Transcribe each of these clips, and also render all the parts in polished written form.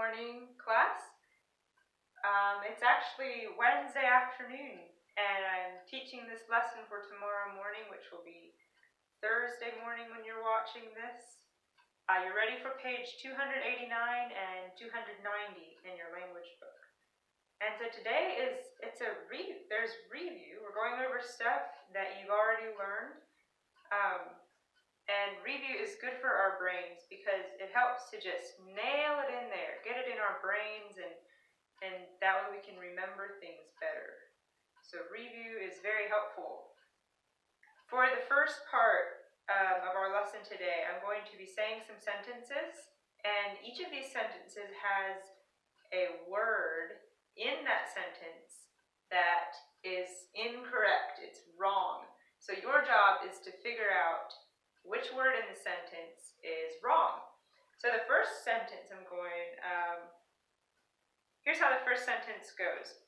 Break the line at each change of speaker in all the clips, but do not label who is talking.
morning, class. It's actually Wednesday afternoon, and I'm teaching this lesson for tomorrow morning, which will be Thursday morning when you're watching this. You're ready for page 289 and 290 in your language book. And so today there's review. We're going over stuff that you've already learned. And review is good for our brains because it helps to just nail it in there, get it in our brains, and that way we can remember things better. So review is very helpful. For the first part of our lesson today, I'm going to be saying some sentences, and each of these sentences has a word in that sentence that is incorrect, it's wrong. So your job is to figure out which word in the sentence is wrong. So the first sentence here's how the first sentence goes.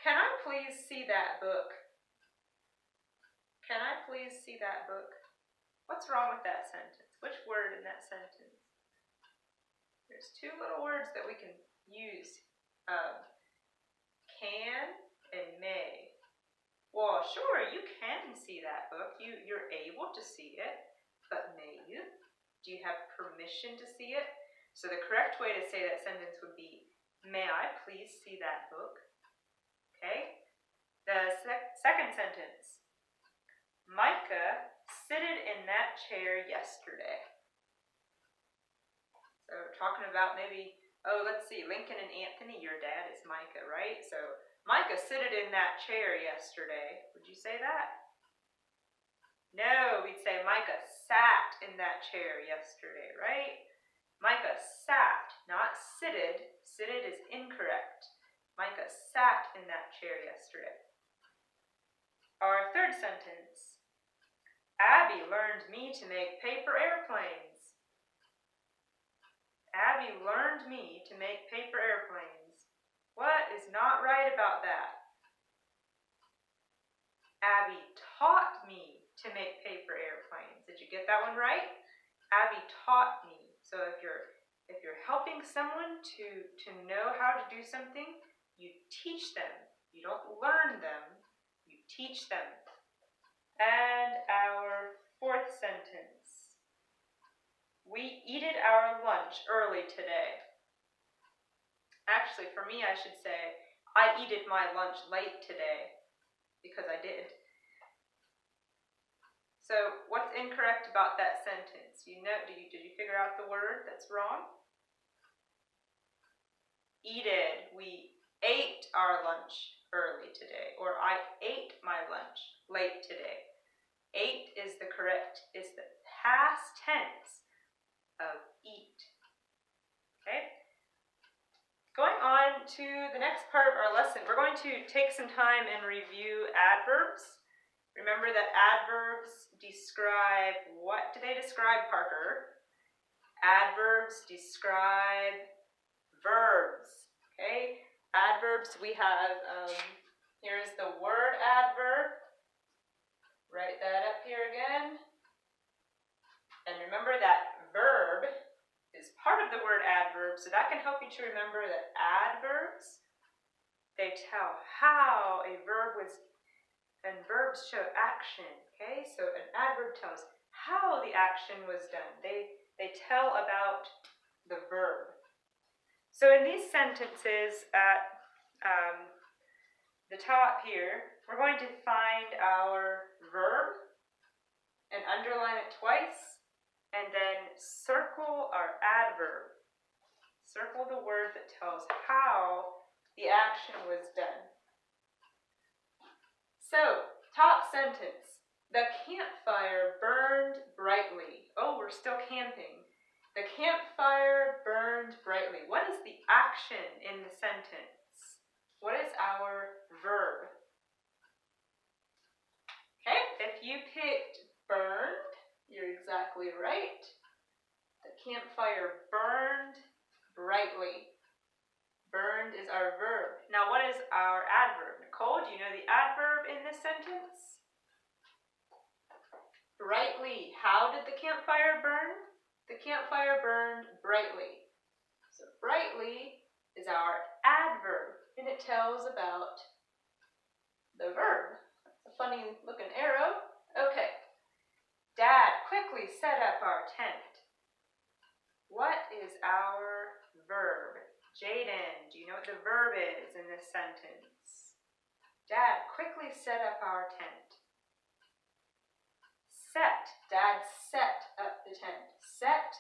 Can I please see that book? Can I please see that book? What's wrong with that sentence? Which word in that sentence? There's two little words that we can use. Can and may. Well, sure, you can see that book. You're able to see it, but may you? Do you have permission to see it? So the correct way to say that sentence would be, may I please see that book? Okay? The second sentence. Micah sitted in that chair yesterday. So we're talking about maybe, let's see, Lincoln and Anthony, your dad is Micah, right? So Micah sitted in that chair yesterday. Would you say that? No, we'd say Micah sat in that chair yesterday, right? Micah sat, not sitted. Sitted is incorrect. Micah sat in that chair yesterday. Our third sentence. Abby learned me to make paper airplanes. Abby learned me to make paper airplanes. What is not right about that? Abby taught me to make paper airplanes. Did you get that one right? Abby taught me. So if you're helping someone to know how to do something, you teach them. You don't learn them, you teach them. And our fourth sentence. We eated our lunch early today. Actually, for me, I should say, I eated my lunch late today, because I did. So what's incorrect about that sentence? Did you figure out the word that's wrong? Eated. We ate our lunch early today, or I ate my lunch late today. Ate is the past tense of eat. Okay? Going on to the next part of our lesson, we're going to take some time and review adverbs. Remember that adverbs describe, what do they describe, Parker? Adverbs describe verbs, okay? Adverbs, we have, here's the word adverb. Write that up here again. And remember that verb is part of the word adverb, so that can help you to remember that adverbs, they tell how a verb was, and verbs show action, okay? So an adverb tells how the action was done. They tell about the verb. So in these sentences at the top here, we're going to find our verb and underline it twice, and then circle our adverb. Circle the word that tells how the action was done. So, top sentence. The campfire burned brightly. Oh, we're still camping. The campfire burned brightly. What is the action in the sentence? What is our verb? Okay, if you picked burned, you're exactly right. The campfire burned brightly. Burned is our verb. Now, what is our adverb? Nicole, do you know the adverb in this sentence? Brightly. How did the campfire burn? The campfire burned brightly. So lastly is our adverb, and it tells about the verb. That's a funny looking arrow. Okay. Dad quickly set up our tent. What is our verb? Jaden, do you know what the verb is in this sentence? Dad quickly set up our tent. Set. Dad set up the tent. Set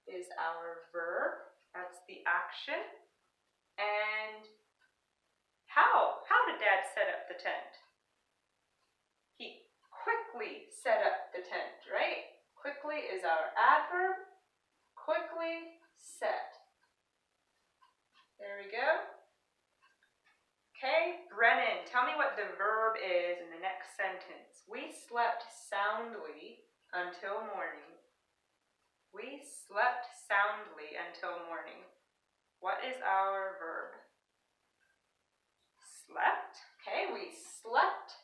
is our verb. That's the action. And how? How did Dad set up the tent? He quickly set up the tent, right? Quickly is our adverb. Quickly set. There we go. Okay, Brennan, tell me what the verb is in the next sentence. We slept soundly until morning. We slept soundly until morning. What is our verb? Slept. Okay, we slept.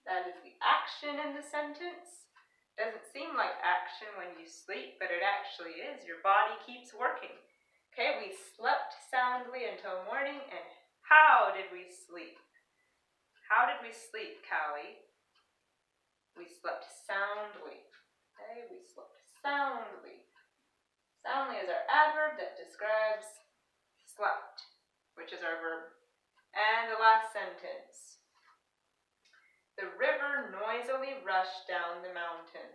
That is the action in the sentence. Doesn't seem like action when you sleep, but it actually is. Your body keeps working. Okay, we slept soundly until morning. And how did we sleep? How did we sleep, Callie? We slept soundly. Okay, we slept soundly. Soundly is our adverb that describes slept, which is our verb. And the last sentence. The river noisily rushed down the mountain.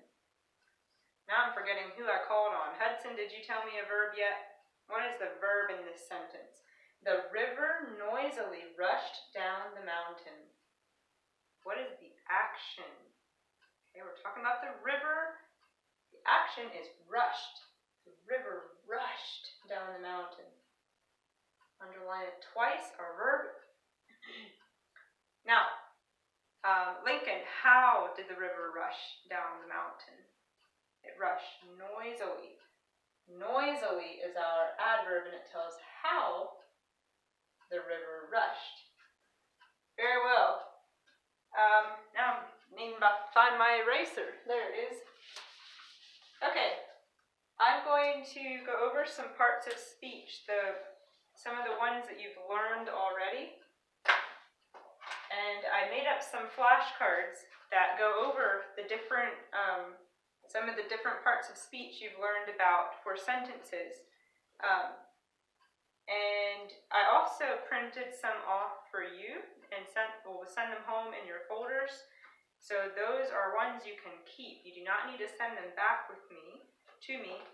Now I'm forgetting who I called on. Hudson, did you tell me a verb yet? What is the verb in this sentence? The river noisily rushed down the mountain. What is the action? Okay, we're talking about the river. The action is rushed. The river rushed down the mountain. Underline it twice, our verb. Now, Lincoln, how did the river rush down the mountain? It rushed noisily. Noisily is our adverb, and it tells how the river rushed. Very well. Now I'm about to find my eraser. There it is. Okay, I'm going to go over some parts of speech, some of the ones that you've learned already. And I made up some flashcards that go over the different, some of the different parts of speech you've learned about for sentences. And I also printed some off for you and we'll send them home in your folders. So those are ones you can keep. You do not need to send them back to me.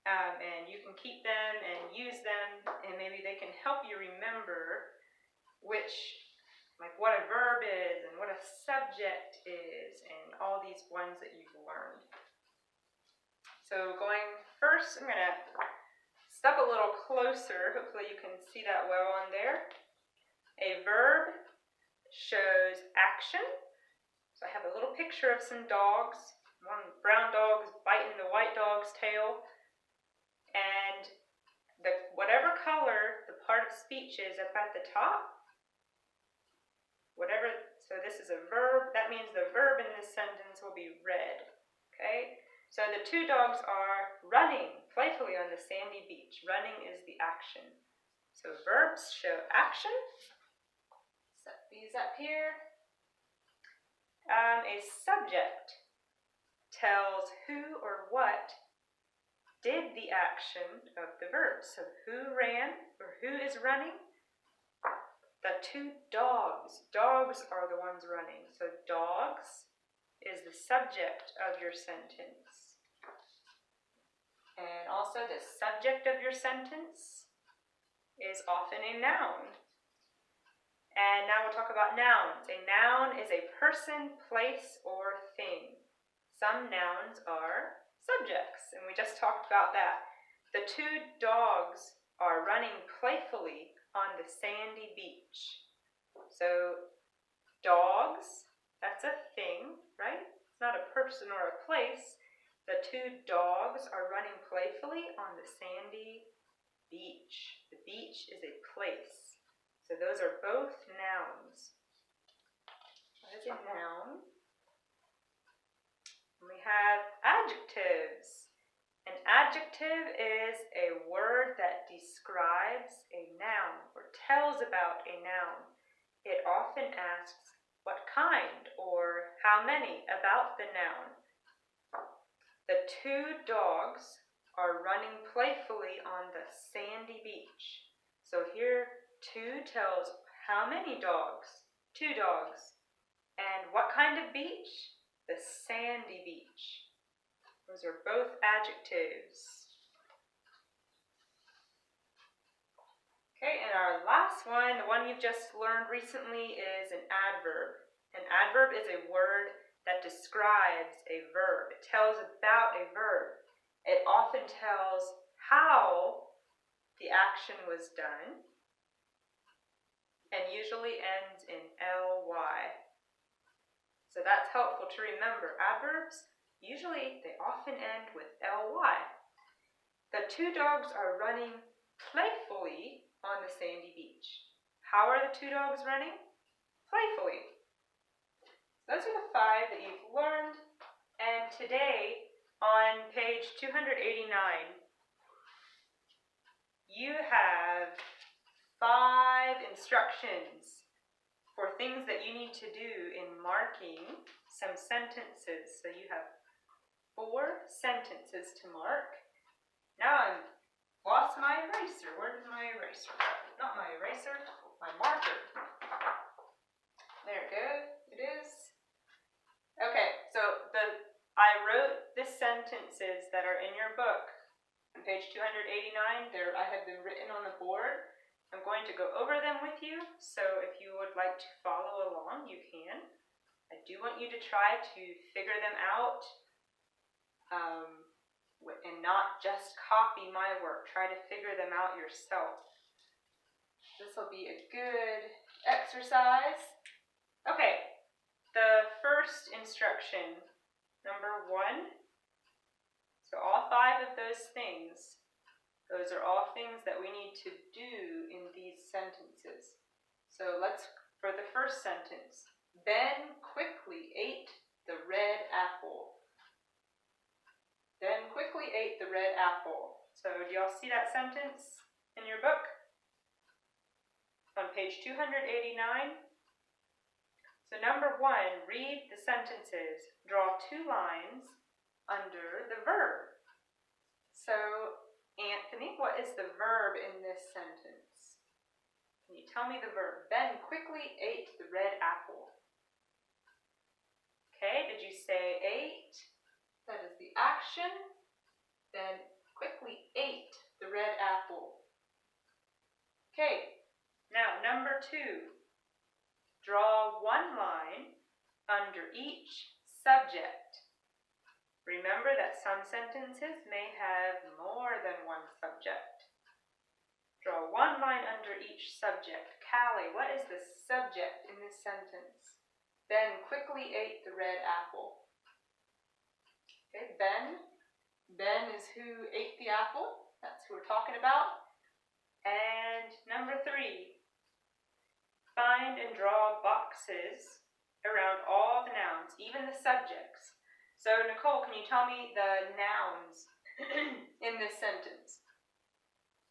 And you can keep them and use them, and maybe they can help you remember what a verb is and what a subject is and all these ones that you've learned. So going first, I'm going to step a little closer. Hopefully you can see that well on there. A verb shows action. So I have a little picture of some dogs. One brown dog is biting the white dog's tail. And whatever color the part of speech is up at the top, so this is a verb, that means the verb in this sentence will be red, okay? So the two dogs are running playfully on the sandy beach. Running is the action. So verbs show action. Set these up here. A subject tells who or what did the action of the verb. So who ran or who is running? The two dogs. Dogs are the ones running. So dogs is the subject of your sentence. And also the subject of your sentence is often a noun. And now we'll talk about nouns. A noun is a person, place, or thing. Some nouns are subjects, and we just talked about that. The two dogs are running playfully on the sandy beach. So dogs, that's a thing, right? It's not a person or a place. The two dogs are running playfully on the sandy beach. The beach is a place. So those are both nouns. What is a noun? We have adjectives. An adjective is a word that describes about a noun. It often asks what kind or how many about the noun. The two dogs are running playfully on the sandy beach. So here, two tells how many dogs? Two dogs. And what kind of beach? The sandy beach. Those are both adjectives. Okay, and our last one, the one you've just learned recently, is an adverb. An adverb is a word that describes a verb. It tells about a verb. It often tells how the action was done and usually ends in ly. So that's helpful to remember. Adverbs, usually they often end with ly. The two dogs are running playfully on the sandy beach. How are the two dogs running? Playfully. Those are the 5 that you've learned. And today, on page 289, you have 5 instructions for things that you need to do in marking some sentences. So you have 4 sentences to mark. Now I've lost my eraser. Where did my eraser go? Not my eraser, my marker. There it goes. It is. Okay, so I wrote the sentences that are in your book. On page 289, I have them written on the board. I'm going to go over them with you, so if you would like to follow along, you can. I do want you to try to figure them out and not just copy my work. Try to figure them out yourself. This will be a good exercise. Okay, the first instruction, number 1. So all 5 of those things, those are all things that we need to do in these sentences. So for the first sentence, Ben quickly ate the red apple. Ben quickly ate the red apple. So do y'all see that sentence in your book? On page 289. So number 1, read the sentences. Draw 2 lines under the verb. So Anthony, what is the verb in this sentence? Can you tell me the verb? Ben quickly ate the red apple. Okay, did you say ate? That is the action. Ben quickly ate the red apple. Okay, now number 2. Draw 1 line under each subject. Remember that some sentences may have more than 1 subject. Draw 1 line under each subject. Callie, what is the subject in this sentence? Ben quickly ate the red apple. Okay, Ben. Ben is who ate the apple. That's who we're talking about. And number 3. Find and draw boxes around all the nouns, even the subjects. So Nicole, can you tell me the nouns in this sentence?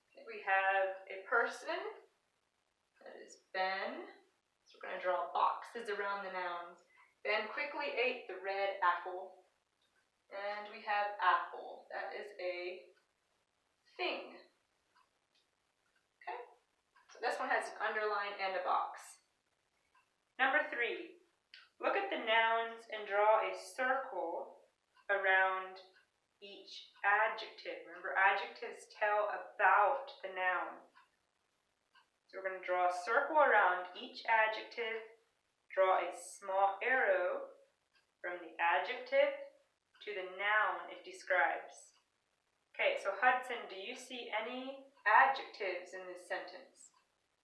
Okay, we have a person, that is Ben. So we're going to draw boxes around the nouns. Ben quickly ate the red apple. And we have apple, that is a thing. Okay, so this one has an underline and a box. Number 3. Look at the nouns and draw a circle around each adjective. Remember, adjectives tell about the noun. So we're going to draw a circle around each adjective, draw a small arrow from the adjective to the noun it describes. Okay, so Hudson, do you see any adjectives in this sentence?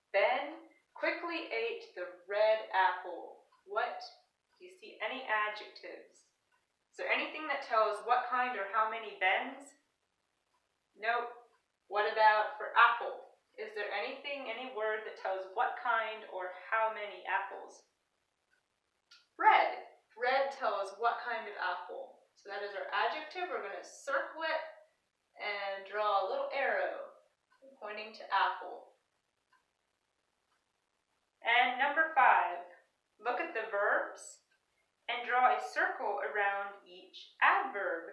Ben quickly ate the red apple. What? Do you see any adjectives? Is there anything that tells what kind or how many Bens? Nope. What about for apple? Is there anything, any word that tells what kind or how many apples? Red. Red tells what kind of apple. So that is our adjective. We're going to circle it and draw a little arrow pointing to apple. And number 5, look at the verbs and draw a circle around each adverb.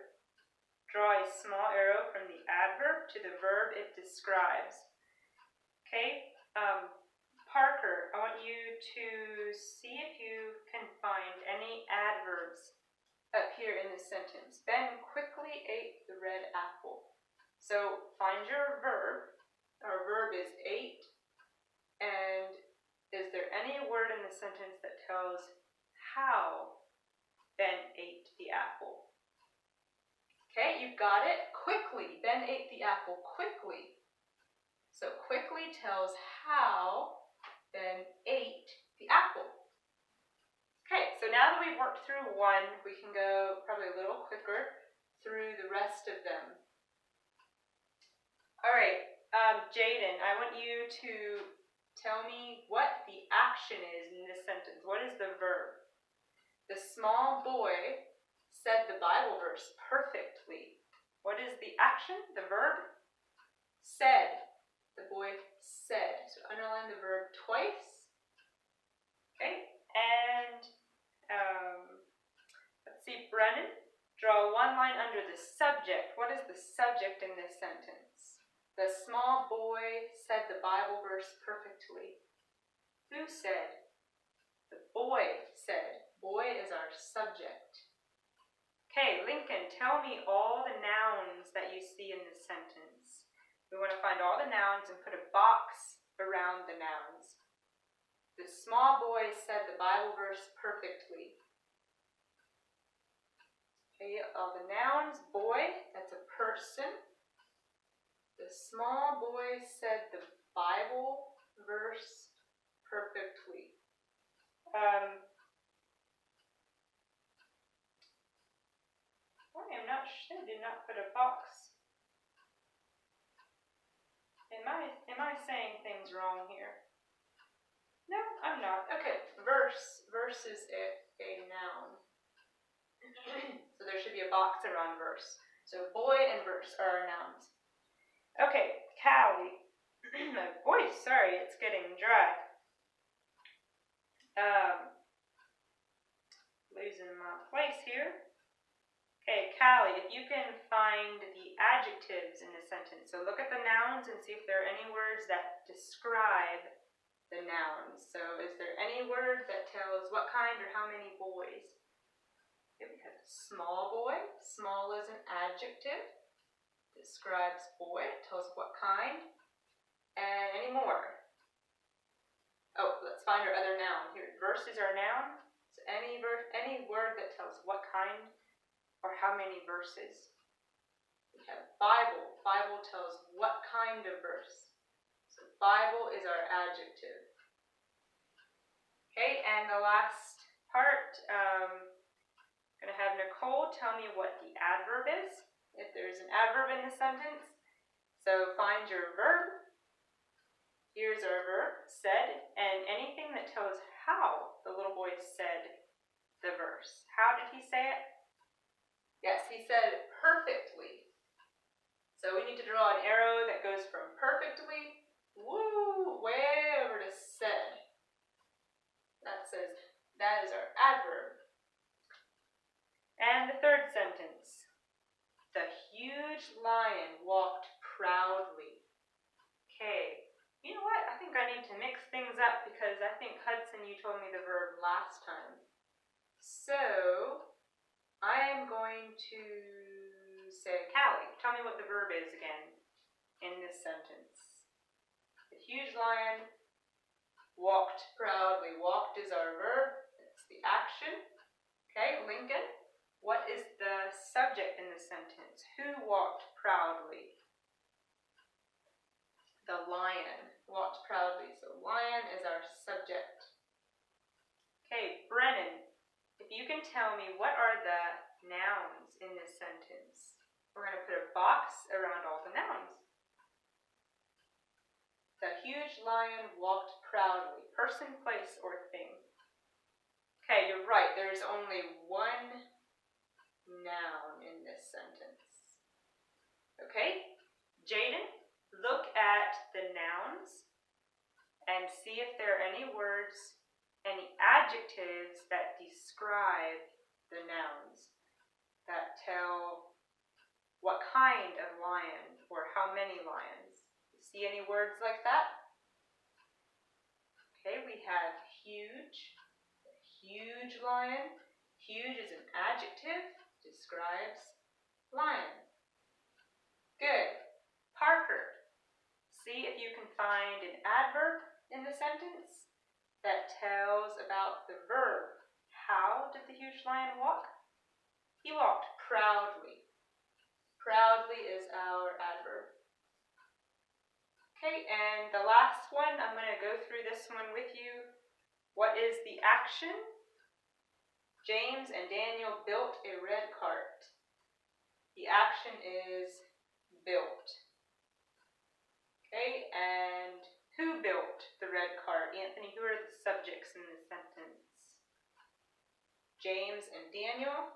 Draw a small arrow from the adverb to the verb it describes. Okay, Parker, I want you to see if you can find any adverbs up here in this sentence. Ben quickly ate the red apple. So find your verb. Our verb is ate. And is there any word in the sentence that tells how Ben ate the apple? Okay, you've got it. Quickly. Ben ate the apple quickly. So quickly tells how Ben ate the apple. Okay, so now that we've worked through one, we can go probably a little quicker through the rest of them. All right, Jaden, I want you to tell me what the action is in this sentence. What is the verb? The small boy said the Bible verse perfectly. What is the action? The verb? Said. The boy said. So underline the verb twice. Okay, and let's see, Brennan, draw one line under the subject. What is the subject in this sentence? The small boy said the Bible verse perfectly. Who said? The boy said. Boy is our subject. Okay, Lincoln, tell me all the nouns that you see in this sentence. We want to find all the nouns and put a box around the nouns. The small boy said the Bible verse perfectly. Okay, all the nouns, boy, that's a person. The small boy said the Bible verse perfectly. I am not sure. I did not put a box. Am I saying things wrong here? No, I'm not. Okay, verse. Verse is a noun. So there should be a box around verse. So boy and verse are our nouns. Okay, Callie. My voice, sorry, it's getting dry. Losing my place here. Okay, Callie, if you can find the adjectives in the sentence. So look at the nouns and see if there are any words that describe the nouns. So is there any word that tells what kind or how many boys? Okay, we have small boy. Small is an adjective. Describes boy, tells what kind. And any more? Oh, let's find our other noun. Here, verse is our noun. So any word that tells what kind or how many verses. We have Bible. Bible tells what kind of verse. So Bible is our adjective. Okay, and the last part, I'm going to have Nicole tell me what the adverb is, if there's an adverb in the sentence. So find your verb. Here's our verb, said, and anything that tells how the little boy said the verse. How did he say it? Yes, he said perfectly. So we need to draw an arrow that goes from perfectly, way over to said. That says, that is our adverb. And the third sentence. The huge lion walked proudly. Okay, you know what? I think I need to mix things up because I think, Hudson, you told me the verb last time. So I am going to say, Callie, tell me what the verb is again in this sentence. The huge lion walked proudly. Walked is our verb. It's the action. Okay, Lincoln, what is the subject in the sentence? Who walked proudly? The lion walked proudly. So lion is our subject. Okay, Brennan, if you can tell me what are the nouns in this sentence. We're going to put a box around all the nouns. The huge lion walked proudly. Person, place, or thing. Okay, you're right. There's only one noun in this sentence. Okay, Jaden, look at the nouns and see if there are any words, any adjectives that describe the nouns, that tell what kind of lion or how many lions. See any words like that? Okay, we have huge, huge lion. Huge is an adjective, describes lion. Good. Parker, see if you can find an adverb in the sentence that tells about the verb. How did the huge lion walk? He walked proudly. Proudly is our adverb. Okay, and the last one, I'm going to go through this one with you. What is the action? James and Daniel built a red cart. The action is built. Okay, and who built the red cart? Anthony, who are the subjects in the sentence? James and Daniel.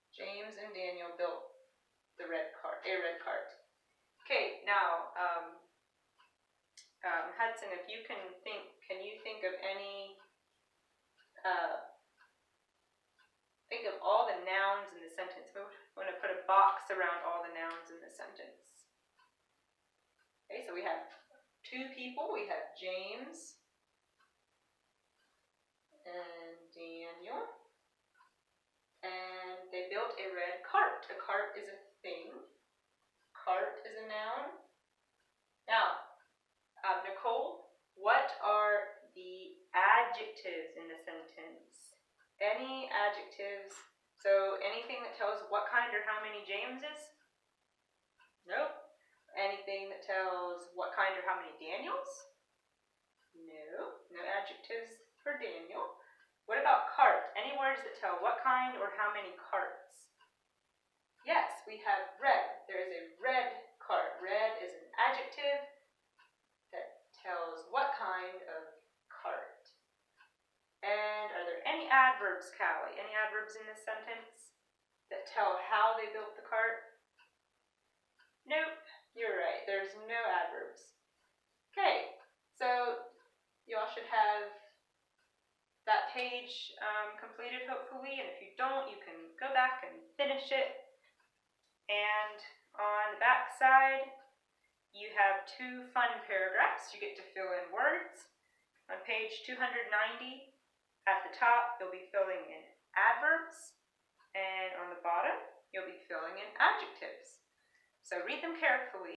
James and Daniel built the red cart, a red cart. Okay, now, Hudson, if you can you think of any, think of all the nouns in the sentence. We're going to put a box around all the nouns in the sentence. Okay, so we have two people. We have James and Daniel. And they built a red cart. A cart is a thing. Cart is a noun. Now, Nicole, what are the adjectives in the sentence? Any adjectives? So anything that tells what kind or how many James is? Nope. Anything that tells what kind or how many Daniels? No. No adjectives for Daniel. What about cart? Any words that tell what kind or how many carts? Yes, we have red. There is a red cart. Red is an adjective that tells what kind of cart. And are there any adverbs, Callie? Any adverbs in this sentence that tell how they built the cart? Nope, you're right. There's no adverbs. Okay, so y'all should have that page completed, hopefully, and if you don't, you can go back and finish it. And on the back side, you have two fun paragraphs. You get to fill in words. On page 290, at the top, you'll be filling in adverbs, and on the bottom, you'll be filling in adjectives. So read them carefully.